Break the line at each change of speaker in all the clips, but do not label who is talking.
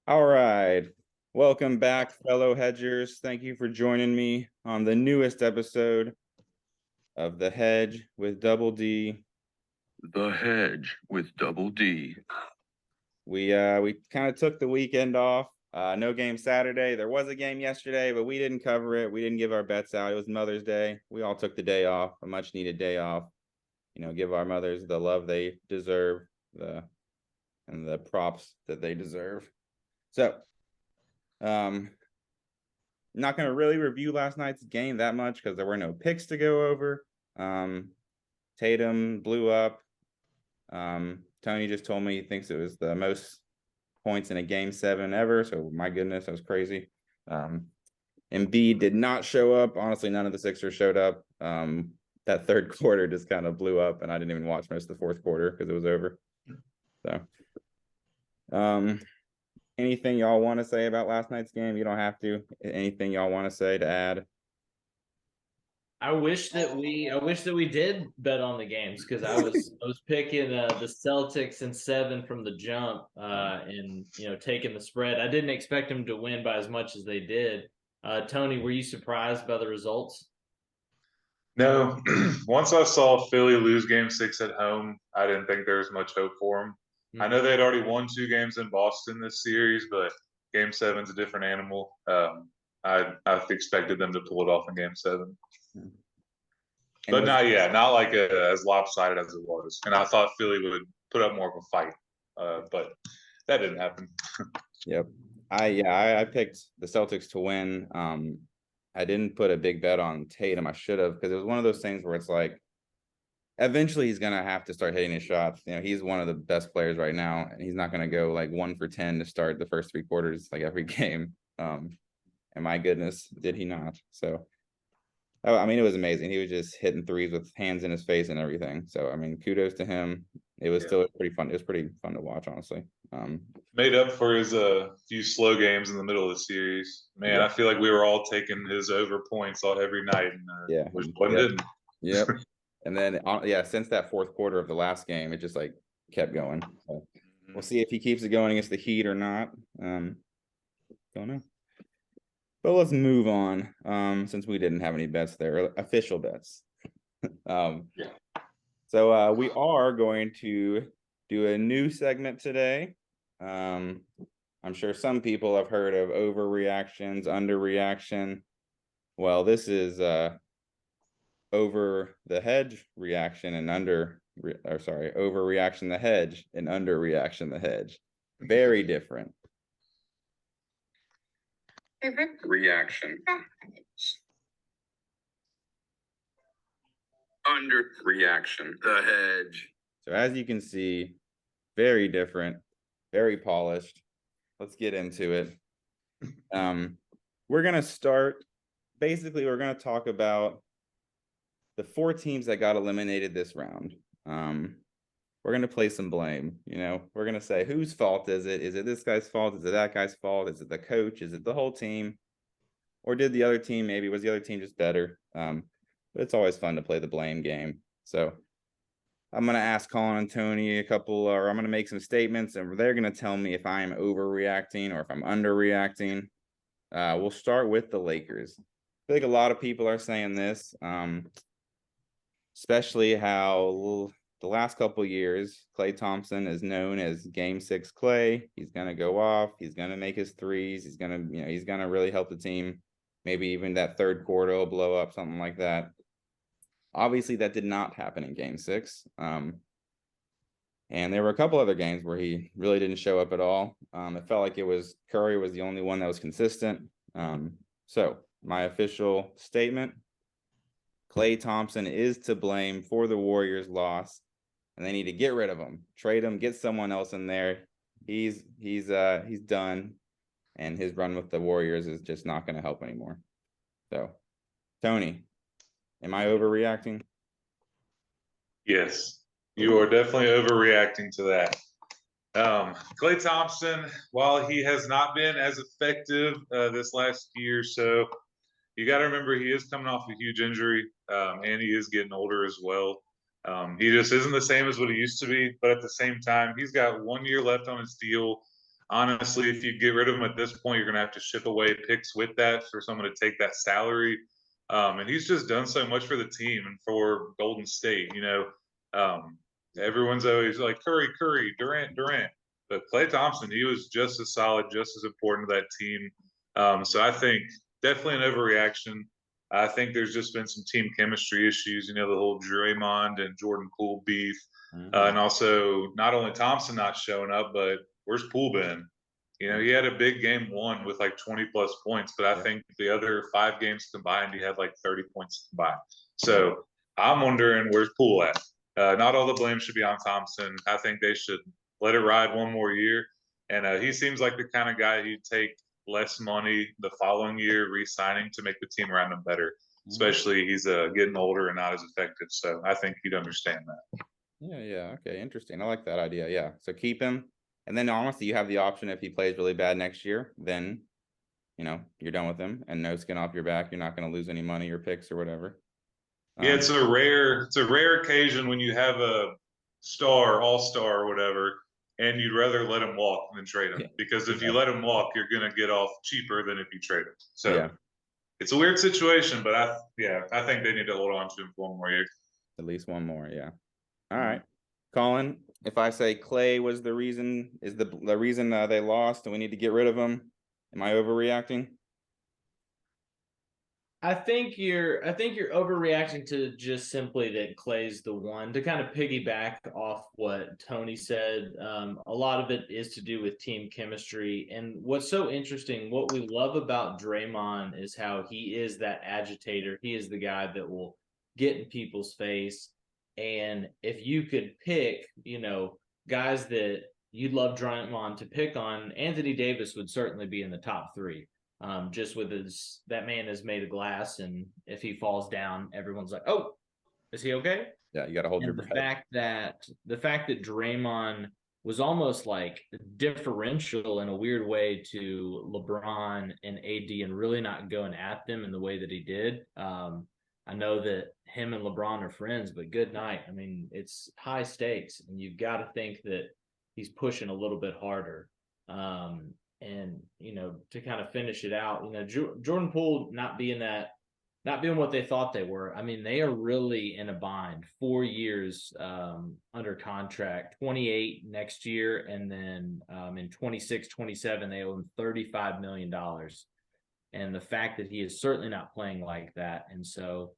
All right. Welcome back, fellow hedgers. Thank you for joining me on the newest episode of The Hedge with Double D.
The Hedge with Double D.
We kind of took the weekend off. No game Saturday. There was a game yesterday, but we didn't cover it. We didn't give our bets out. It was Mother's Day. We all took the day off, a much needed day off. Give our mothers the love they deserve, and the props that they deserve. So, not going to really review last night's game that much because there were no picks to go over. Tatum blew up. Tony just told me he thinks it was the most points in a game 7 ever. So my goodness, that was crazy. Embiid did not show up. Honestly, none of the Sixers showed up. That third quarter just kind of blew up, and I didn't even watch most of the fourth quarter because it was over. So, anything y'all want to say about last night's game? You don't have to. Anything y'all want to say to add?
I wish that we did bet on the games because I was picking the Celtics in 7 from the jump, and taking the spread. I didn't expect them to win by as much as they did. Tony, were you surprised by the results?
No. Once I saw Philly lose game 6 at home, I didn't think there was much hope for them. I know they'd already won 2 games in Boston this series, but game 7's a different animal. I expected them to pull it off in game 7. But not like as lopsided as it was. And I thought Philly would put up more of a fight, but that didn't happen.
Yep. I picked the Celtics to win. I didn't put a big bet on Tatum. I should have, because it was one of those things where it's like, eventually he's going to have to start hitting his shots. He's one of the best players right now, and he's not going to go like 1 for 10 to start the first 3 quarters like every game. And my goodness, did he not? So, I mean, it was amazing. He was just hitting threes with hands in his face and everything. So, I mean, kudos to him. It was still pretty fun. It was pretty fun to watch, honestly.
Made up for his few slow games in the middle of the series. Man, I feel like we were all taking his over points all every night, and which one didn't.
Yep. And then, since that fourth quarter of the last game, it just like kept going. So we'll see if he keeps it going against the Heat or not. Don't know. But let's move on, since we didn't have any bets there, official bets. So we are going to do a new segment today. I'm sure some people have heard of overreactions, underreaction. Well, this is over the hedge reaction and overreaction the hedge and underreaction the hedge. Very different.
Reaction. Underreaction. The Hedge.
So as you can see, very different, very polished. Let's get into it. We're going to start. Basically, we're going to talk about the 4 teams that got eliminated this round. We're going to play some blame. We're going to say, whose fault is it? Is it this guy's fault? Is it that guy's fault? Is it the coach? Is it the whole team? Or was the other team just better? But it's always fun to play the blame game. So I'm going to ask Colin and Tony I'm going to make some statements, and they're going to tell me if I'm overreacting or if I'm underreacting. We'll start with the Lakers. I feel like a lot of people are saying this, especially how the last couple of years, Klay Thompson is known as Game 6 Klay. He's going to go off. He's going to make his threes. He's going to really help the team. Maybe even that third quarter will blow up, something like that. Obviously, that did not happen in Game 6. And there were a couple other games where he really didn't show up at all. It felt like Curry was the only one that was consistent. So my official statement, Klay Thompson is to blame for the Warriors' loss, and they need to get rid of him, trade him, get someone else in there. He's done, and his run with the Warriors is just not going to help anymore. So, Tony, am I overreacting?
Yes, you are definitely overreacting to that. Klay Thompson, while he has not been as effective this last year or so, you got to remember he is coming off a huge injury, and he is getting older as well. He just isn't the same as what he used to be, but at the same time, he's got 1 year left on his deal. honestly, if you get rid of him at this point, you're going to have to ship away picks with that for someone to take that salary. And he's just done so much for the team and for Golden State. Everyone's always like Curry, Durant. But Klay Thompson, he was just as solid, just as important to that team. So I think definitely an overreaction. I think there's just been some team chemistry issues, the whole Draymond and Jordan Poole beef. And also not only Thompson not showing up, but where's Poole been? He had a big game one with like 20 plus points, but I think the other 5 games combined, he had like 30 points combined. So I'm wondering where's Poole at? Not all the blame should be on Thompson. I think they should let it ride one more year. And he seems like the kind of guy who'd take less money the following year, re-signing to make the team around him better. Especially he's getting older and not as effective. So I think he'd understand that.
Yeah. Okay, interesting. I like that idea. Yeah. So keep him. And then honestly, you have the option if he plays really bad next year, then, you're done with him and no skin off your back. You're not going to lose any money or picks or whatever.
Yeah, it's a rare occasion when you have a all-star or whatever, and you'd rather let him walk than trade him. Because if you let him walk, you're going to get off cheaper than if you trade him. So it's a weird situation, but I think they need to hold on to him for one more year.
At least one more, yeah. All right. Colin, if I say Klay was the reason, is the reason they lost and we need to get rid of him, am I overreacting?
I think you're overreacting to just simply that Klay's the one. To kind of piggyback off what Tony said, a lot of it is to do with team chemistry. And what's so interesting, what we love about Draymond is how he is that agitator. He is the guy that will get in people's face. And if you could pick, guys that you'd love Draymond to pick on, Anthony Davis would certainly be in the top 3. Just with that man is made of glass, and if he falls down, everyone's like, "Oh, is he okay?"
Yeah, you got to hold your breath.
The fact that Draymond was almost like differential in a weird way to LeBron and AD, and really not going at them in the way that he did. I know that him and LeBron are friends, but good night. I mean, it's high stakes, and you've got to think that he's pushing a little bit harder. And to kind of finish it out, Jordan Poole not being what they thought they were. I mean, they are really in a bind. 4 years under contract, 28 next year, and then in 26, 27, they owe him $35 million. And the fact that he is certainly not playing like that, and so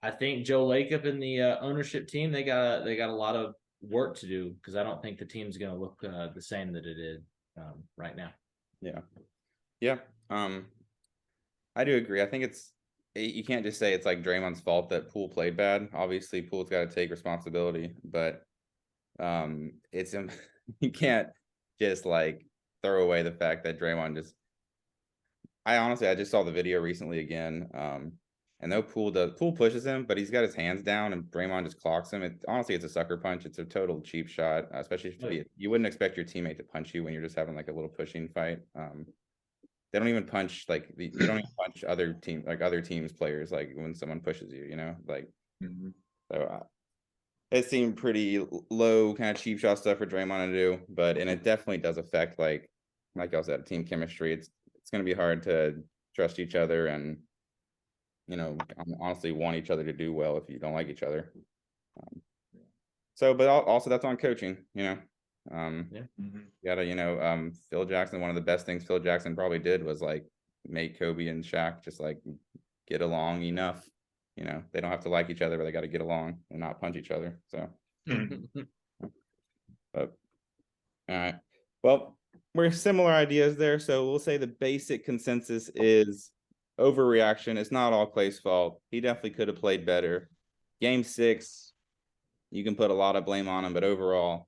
I think Joe Lacob and the ownership team, they got a lot of work to do, because I don't think the team's going to look the same that it did right now.
Yeah. I do agree. I think you can't just say it's like Draymond's fault that Poole played bad. Obviously, Poole's got to take responsibility, but it's you can't just like throw away the fact that Draymond I just saw the video recently again. And though Poole pushes him, but he's got his hands down and Draymond just clocks him. Honestly, it's a sucker punch. It's a total cheap shot, especially if you wouldn't expect your teammate to punch you when you're just having like a little pushing fight. They don't even punch you don't even punch other teams players like when someone pushes you, So it seemed pretty low kind of cheap shot stuff for Draymond to do, and it definitely does affect like y'all said, team chemistry. It's going to be hard to trust each other and honestly want each other to do well if you don't like each other. But also that's on coaching, You gotta, Phil Jackson, one of the best things Phil Jackson probably did was like make Kobe and Shaq just like get along enough. They don't have to like each other, but they got to get along and not punch each other. So, but all right. Well, we're similar ideas there. So we'll say the basic consensus is overreaction. It's not all Klay's fault. He definitely could have played better. Game 6, you can put a lot of blame on him, but overall,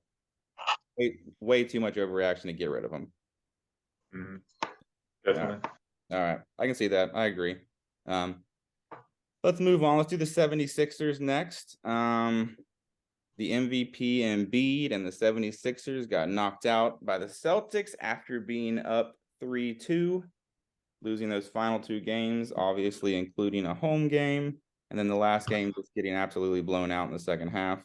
way too much overreaction to get rid of him.
Definitely.
All right. I can see that. I agree. Let's move on. Let's do the 76ers next. The MVP Embiid and the 76ers got knocked out by the Celtics after being up 3-2. Losing those final 2 games, obviously including a home game, and then the last game just getting absolutely blown out in the second half.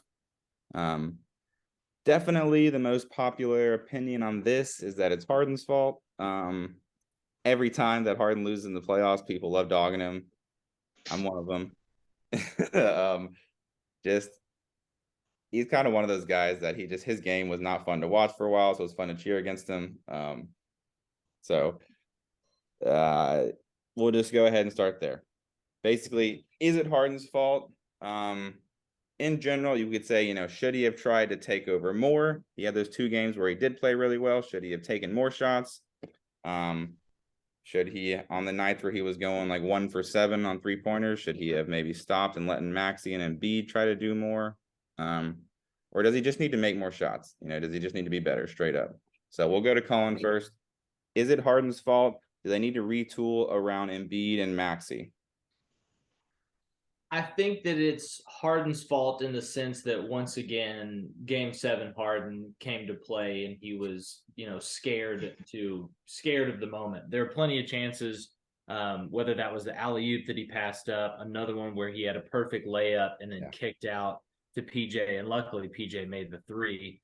Definitely the most popular opinion on this is that it's Harden's fault. Every time that Harden loses in the playoffs, people love dogging him. I'm one of them. Just he's kind of one of those guys that his game was not fun to watch for a while, so it was fun to cheer against him. So we'll just go ahead and start there. Basically, is it Harden's fault? In general, you could say, should he have tried to take over more? He had those 2 games where he did play really well. Should he have taken more shots? Should he, on the nights where he was going like 1 for 7 on 3-pointers, should he have maybe stopped and letting Maxey and Embiid try to do more? Or does he just need to make more shots? Does he just need to be better straight up? So we'll go to Colin first. Is it Harden's fault? Do they need to retool around Embiid and Maxey?
I think that it's Harden's fault in the sense that once again, Game 7 Harden came to play and he was, scared of the moment. There are plenty of chances, whether that was the alley-oop that he passed up, another one where he had a perfect layup and then kicked out to PJ, and luckily PJ made the 3.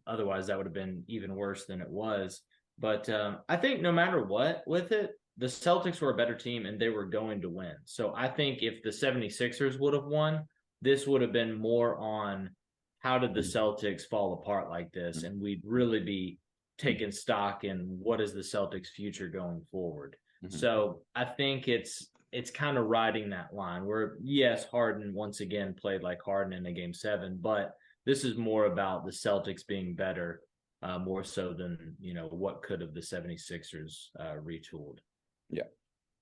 Otherwise, that would have been even worse than it was. But I think no matter what with it, the Celtics were a better team and they were going to win. So I think if the 76ers would have won, this would have been more on how did the Celtics fall apart like this? And we'd really be taking stock in what is the Celtics' future going forward. So I think it's kind of riding that line where, yes, Harden once again played like Harden in a Game 7, but this is more about the Celtics being better, more so than, what could have the 76ers retooled.
Yeah.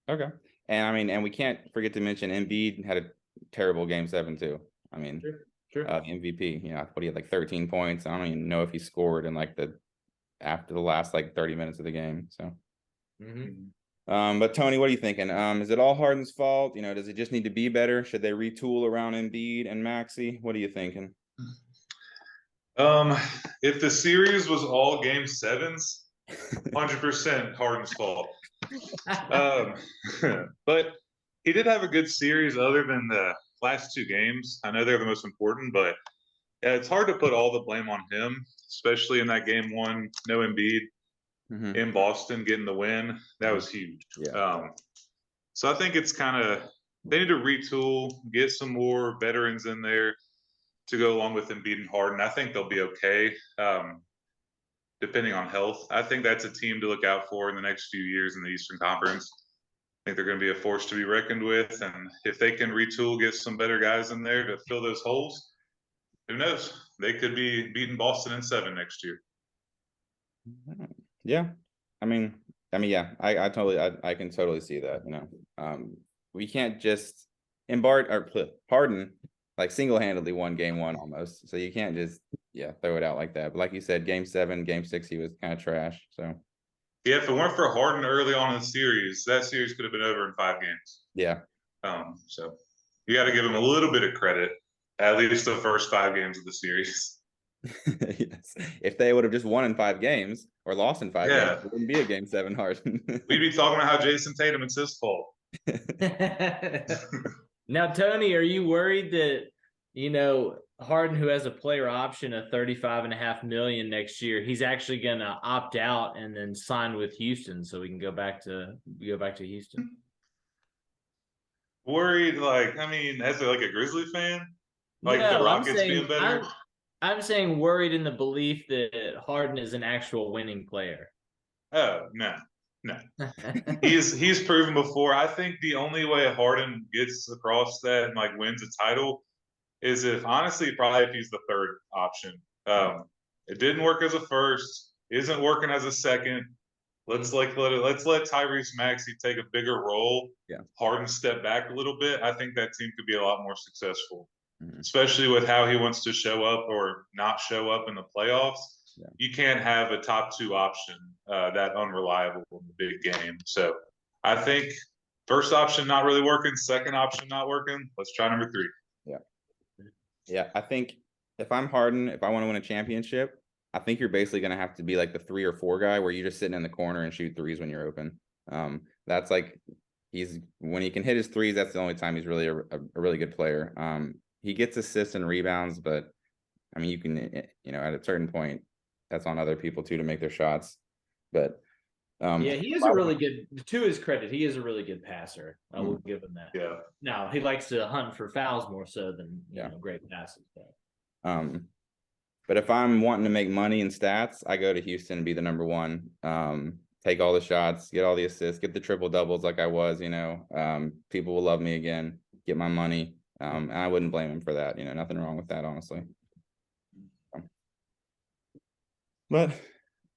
Okay. And we can't forget to mention Embiid had a terrible Game 7 too.
Sure.
MVP, I thought he had like 13 points. I don't even know if he scored in after the last 30 minutes of the game. So, but Tony, what are you thinking? Is it all Harden's fault? Does it just need to be better? Should they retool around Embiid and Maxey? What are you thinking?
If the series was all Game 7s, 100% Harden's fault. But he did have a good series other than the last 2 games. I know they're the most important, but it's hard to put all the blame on him, especially in that Game 1, no Embiid in Boston getting the win. That was huge.
Yeah.
So I think it's they need to retool, get some more veterans in there to go along with Embiid and Harden. I think they'll be okay. Depending on health. I think that's a team to look out for in the next few years in the Eastern Conference. I think they're going to be a force to be reckoned with. And if they can retool, get some better guys in there to fill those holes, who knows? They could be beating Boston in 7 next year.
Yeah. Yeah, I can totally see that, we can't just Harden single-handedly won Game 1 almost. So you can't just throw it out like that. But like you said, Game 7, Game 6, he was kind of trash. So
yeah, if it weren't for Harden early on in the series, that series could have been over in 5 games.
Yeah.
So you got to give him a little bit of credit, at least the first 5 games of the series.
Yes. If they would have just won in 5 games or lost in 5 games, it wouldn't be a Game 7 Harden.
We'd be talking about how Jason Tatum it's his fault.
Now, Tony, are you worried that, Harden, who has a player option of $35.5 million next year, he's actually going to opt out and then sign with Houston so we can go back to Houston?
Worried, as a Grizzly fan,
No,
the Rockets being better.
I'm saying worried in the belief that Harden is an actual winning player.
Oh no. He's proven before. I think the only way Harden gets across that and wins a title is if he's the 3rd option. It didn't work as a first, isn't working as a second. Let's let Tyrese Maxey take a bigger role.
Yeah.
Harden step back a little bit. I think that team could be a lot more successful, especially with how he wants to show up or not show up in the playoffs. Yeah. You can't have a top 2 option that unreliable in the big game. So I think first option not really working, second option not working. Let's try number 3.
Yeah, I think if I'm Harden, if I want to win a championship, I think you're basically going to have to be the 3 or 4 guy where you're just sitting in the corner and shoot threes when you're open. That's when he can hit his threes, that's the only time he's really a really good player. He gets assists and rebounds, but I mean, you can, at a certain point, that's on other people too to make their shots. But
yeah, he is a really good. To his credit, he is a really good passer. I will give him that.
Yeah.
Now he likes to hunt for fouls more so than great passes.
But if I'm wanting to make money in stats, I go to Houston and be the number one. Take all the shots, get all the assists, get the triple doubles like I was. People will love me again. Get my money. And I wouldn't blame him for that. Nothing wrong with that, honestly. But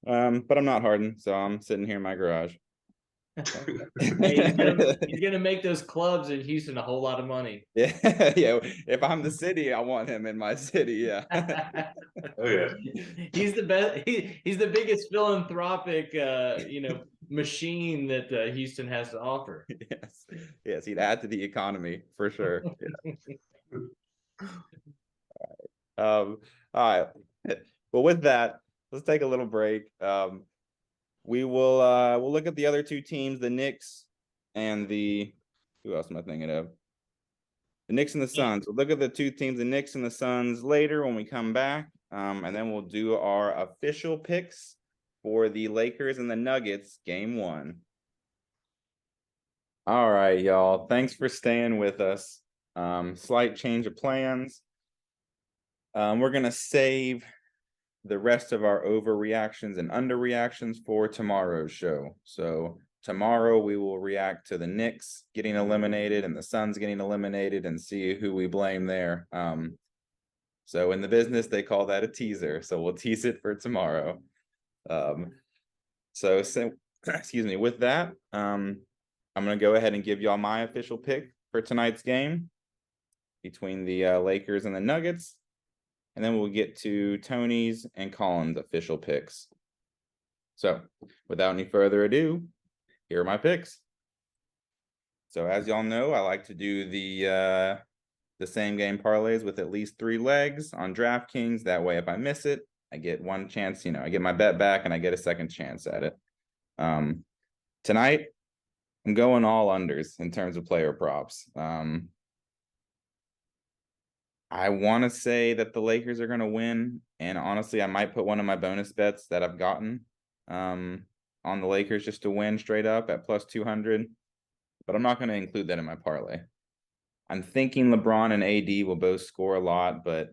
I'm not Harden, so I'm sitting here in my garage.
Hey, he's gonna make those clubs in Houston a whole lot of money.
Yeah. If I'm the city, I want him in my city. Yeah.
Oh yeah.
He's the best. He's the biggest philanthropic, machine that Houston has to offer.
Yes, he'd add to the economy for sure. Yeah. All right. Well, with that, let's take a little break. We'll look at the other two teams, the Knicks and who else am I thinking of? The Knicks and the Suns. We'll look at the two teams, the Knicks and the Suns, later when we come back. And then we'll do our official picks for the Lakers and the Nuggets game 1. All right, y'all. Thanks for staying with us. Slight change of plans. We're going to save the rest of our overreactions and underreactions for tomorrow's show. So tomorrow we will react to the Knicks getting eliminated and the Suns getting eliminated and see who we blame there. So in the business, they call that a teaser. So we'll tease it for tomorrow. So excuse me, with that, I'm going to go ahead and give y'all my official pick for tonight's game between the Lakers and the Nuggets. And then we'll get to Tony's and Colin's official picks. So without any further ado, here are my picks. So as y'all know, I like to do the same game parlays with at least 3 legs on DraftKings. That way, if I miss it, I get one chance, I get my bet back and I get a second chance at it. Tonight, I'm going all unders in terms of player props. I want to say that the Lakers are going to win. And honestly, I might put one of my bonus bets that I've gotten on the Lakers just to win straight up at plus 200. But I'm not going to include that in my parlay. I'm thinking LeBron and AD will both score a lot, but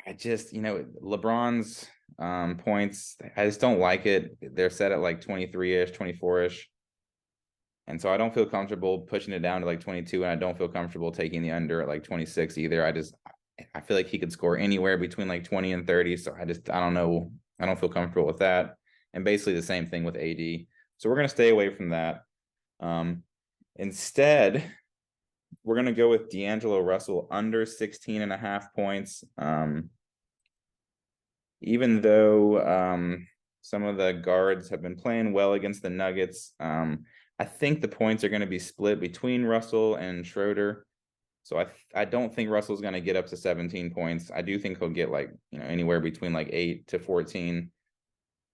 I just, LeBron's points, I just don't like it. They're set at like 23-ish, 24-ish. And so I don't feel comfortable pushing it down to like 22, and I don't feel comfortable taking the under at like 26 either. I feel like he could score anywhere between like 20 and 30. So I don't know. I don't feel comfortable with that. And basically the same thing with AD. So we're going to stay away from that. Instead, we're going to go with D'Angelo Russell under 16.5 points. Even though some of the guards have been playing well against the Nuggets, I think the points are going to be split between Russell and Schroeder. So I don't think Russell's going to get up to 17 points. I do think he'll get like, anywhere between like 8 to 14.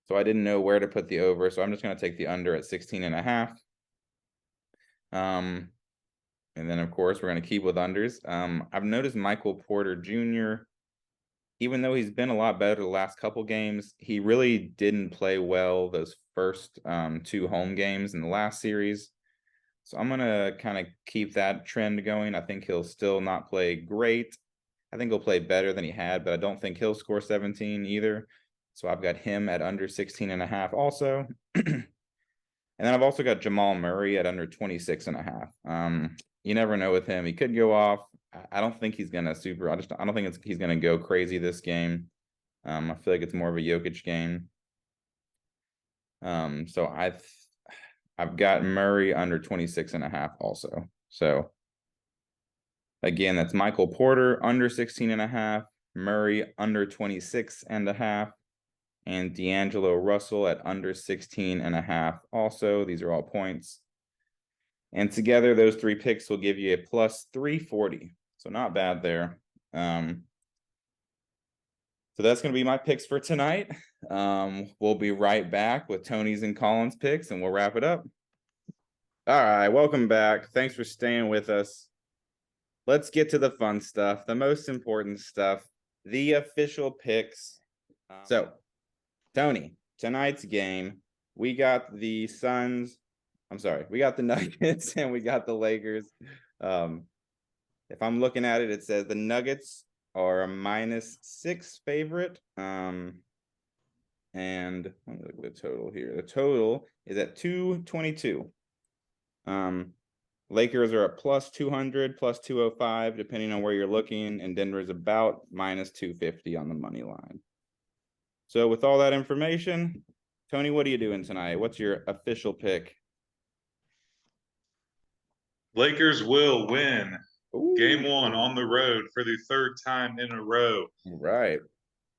So I didn't know where to put the over. So I'm just going to take the under at 16.5. And then of course we're going to keep with unders. I've noticed Michael Porter Jr., even though he's been a lot better the last couple games, he really didn't play well those first 2 home games in the last series. So I'm going to kind of keep that trend going. I think he'll still not play great. I think he'll play better than he had, but I don't think he'll score 17 either. So I've got him at under 16.5 also. And then I've also got Jamal Murray at under 26.5. You never know with him. He could go off. I don't think he's gonna I don't think he's gonna go crazy this game. I feel like it's more of a Jokic game. So I've got Murray under 26.5 also. So again, that's Michael Porter under 16.5, Murray under 26.5, and D'Angelo Russell at under 16.5 also. These are all points. And together, those 3 picks will give you a plus 340. So not bad there. So that's going to be my picks for tonight. We'll be right back with Tony's and Colin's picks, and we'll wrap it up. All right, welcome back. Thanks for staying with us. Let's get to the fun stuff, the most important stuff. the official picks. So, Tony, tonight's game, we got the Suns. I'm sorry, we got the Nuggets and we got the Lakers. If I'm looking at it, it says the Nuggets are a -6 favorite. And let me look at the total here. The total is at 222. Lakers are at +200, +205, depending on where you're looking, and Denver's about -250 on the money line. So with all that information, Tony, what are you doing tonight? What's your official pick?
Lakers will win
Ooh.
Game 1 on the road for the third time in a row.
Right.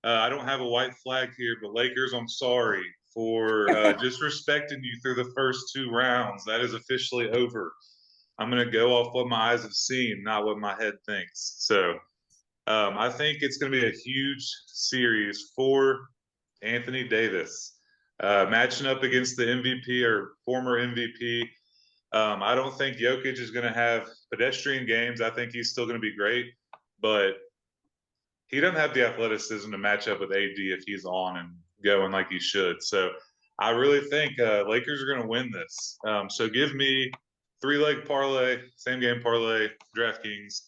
I don't have a white flag here, but Lakers, I'm sorry for disrespecting you through the first 2 rounds. That is officially over. I'm going to go off what my eyes have seen, not what my head thinks. So I think it's going to be a huge series for Anthony Davis, matching up against the MVP or former MVP. I don't think Jokic is going to have pedestrian games. I think he's still going to be great, but he doesn't have the athleticism to match up with AD if he's on and going like he should. So I really think Lakers are going to win this. So give me 3-leg parlay, same game parlay, DraftKings.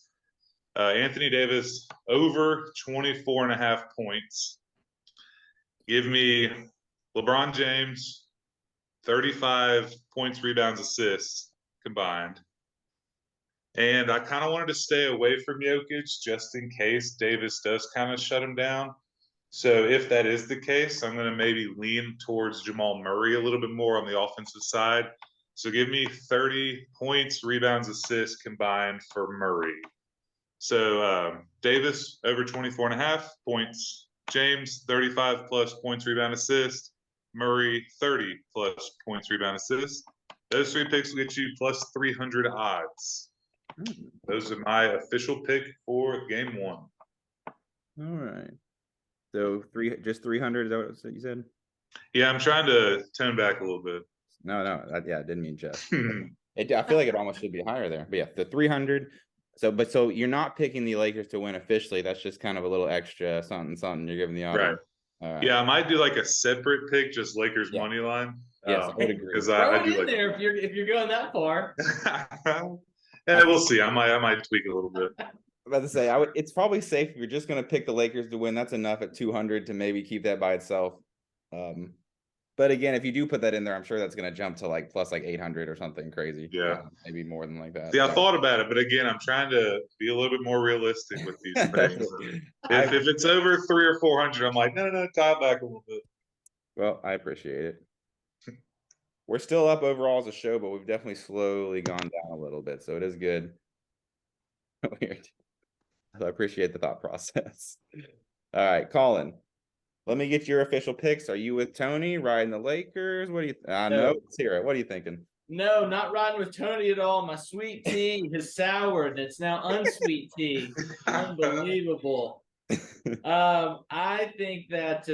Anthony Davis over 24.5 points. Give me LeBron James 35 points, rebounds, assists combined. And I kind of wanted to stay away from Jokic just in case Davis does kind of shut him down. So if that is the case, I'm going to maybe lean towards Jamal Murray a little bit more on the offensive side. So give me 30 points, rebounds, assists combined for Murray. So Davis over 24.5 points. James 35 plus points, rebound, assist. Murray 30 plus points, rebound, assist. Those 3 picks will get you plus 300 odds. Those are my official pick for game 1.
All right. So just 300, is that what you said?
Yeah, I'm trying to tone back a little bit.
No, I didn't mean just. I feel like it almost should be higher there. But yeah, the 300. So you're not picking the Lakers to win officially. That's just kind of a little extra something you're giving the audience.
Right. Yeah, I might do like a separate pick, just Lakers money line.
Yes, I would agree.
Because I do like there if you're going that far.
Yeah, we'll see. I might tweak a little bit.
I'm about to say it's probably safe if you're just going to pick the Lakers to win. That's enough at 200 to maybe keep that by itself. But again, if you do put that in there, I'm sure that's going to jump to like plus like 800 or something crazy.
Yeah,
maybe more than like that.
See, I thought about it, but again, I'm trying to be a little bit more realistic with these things. If it's over 300 or 400, I'm like, no, tie it back a little bit.
Well, I appreciate it. We're still up overall as a show, but we've definitely slowly gone down a little bit, so it is good. Weird. I appreciate the thought process. All right, Colin, let me get your official picks. Are you with Tony riding the Lakers? What do you? No, let's hear it. What are you thinking?
No, not riding with Tony at all. My sweet tea has soured. It's now unsweet tea. Unbelievable. I think that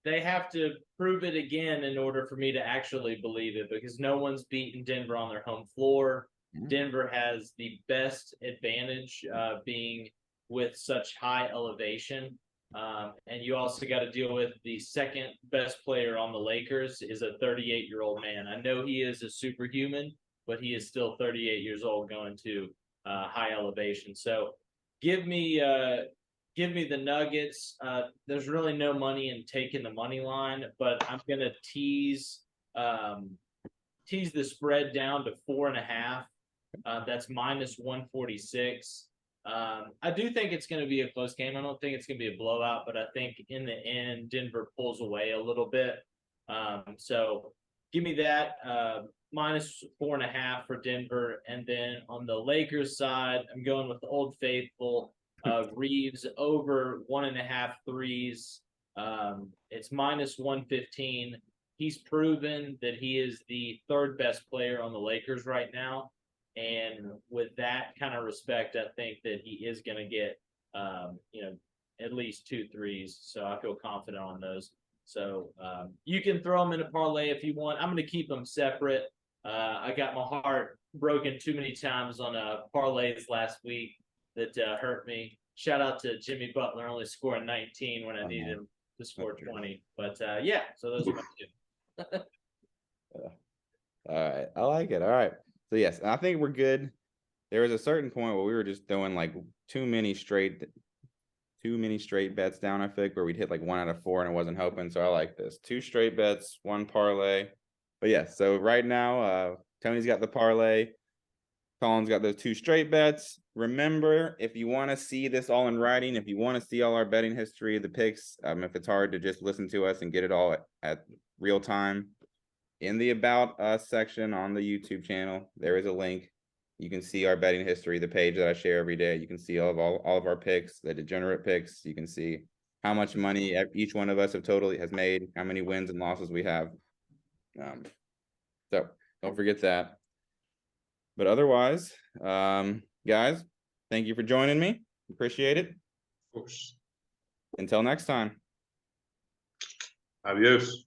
they have to prove it again in order for me to actually believe it, because no one's beaten Denver on their home floor. Denver has the best advantage being with such high elevation. And you also got to deal with the second best player on the Lakers is a 38-year-old man. I know he is a superhuman, but he is still 38 years old going to high elevation. So give me the Nuggets. There's really no money in taking the money line, but I'm going to tease the spread down to 4.5. That's -146. I do think it's going to be a close game. I don't think it's going to be a blowout, but I think in the end, Denver pulls away a little bit. So give me that -4.5 for Denver. And then on the Lakers side, I'm going with the Old Faithful. Reeves over 1.5 threes. It's -115. He's proven that he is the third best player on the Lakers right now. And with that kind of respect, I think that he is going to get, at least 2 threes. So I feel confident on those. So you can throw them in a parlay if you want. I'm going to keep them separate. I got my heart broken too many times on parlays last week that hurt me. shout out to Jimmy Butler only scoring 19 when I needed him to score 20. But yeah, so those are my two.
All right, I like it. All right, so yes, I think we're good. There was a certain point where we were just throwing like too many straight bets down, I think, where we'd hit like 1 out of 4 and it wasn't helping. So I like this. 2 straight bets, 1 parlay. But yeah, so right now, Tony's got the parlay. Colin's got those 2 straight bets. Remember, if you want to see this all in writing, if you want to see all our betting history, the picks, if it's hard to just listen to us and get it all at real time, in the About Us section on the YouTube channel, there is a link. You can see our betting history, the page that I share every day. You can see all of our picks, the degenerate picks. You can see how much money each one of us has made, how many wins and losses we have. So don't forget that. But otherwise, guys, thank you for joining me. Appreciate it.
Of course.
Until next time.
Adios.